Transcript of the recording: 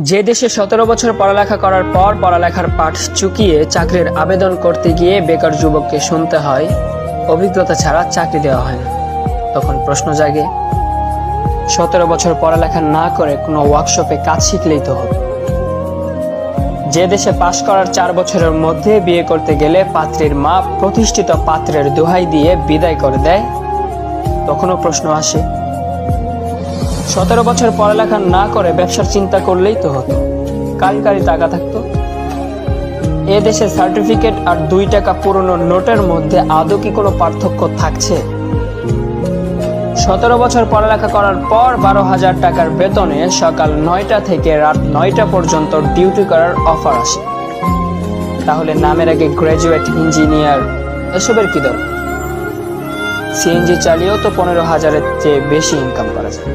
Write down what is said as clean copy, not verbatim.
যে দেশে 17 বছর পড়ালেখা করার পর পড়ালেখার পাঠ চুকিয়ে চাকরির আবেদন করতে গিয়ে বেকার যুবককে শুনতে হয় অভিজ্ঞতা ছাড়া চাকরি দেওয়া হয় না, তখন প্রশ্ন জাগে 17 বছর পড়ালেখা না করে কোনো ওয়ার্কশপে কাজ শিখলেই তো হবে। যে দেশে পাশ করার 4 বছরের মধ্যে বিয়ে করতে গেলে পাত্রীর মা প্রতিষ্ঠিত পাত্রের দোহাই দিয়ে বিদায় করে দেয়, তখনও প্রশ্ন আসে 17 বছর পড়ালেখা না করে ব্যবসার চিন্তা করলেই তো হতো, কারি কারি টাকা থাকতো। এ দেশে সার্টিফিকেট আর 2 টাকা পুরনো নোটের মধ্যে আদৌ কি কোনো পার্থক্য থাকছে? 17 বছর পড়ালেখা করার পর 12,000 টাকার বেতনে সকাল 9টা থেকে রাত 9টা পর্যন্ত ডিউটি করার অফার আসে। তাহলে নামের আগে গ্র্যাজুয়েট, ইঞ্জিনিয়ার এসবের কি দরকার? সিএনজি চালিয়েও তো 15,000-এর চেয়ে বেশি ইনকাম করা যায়।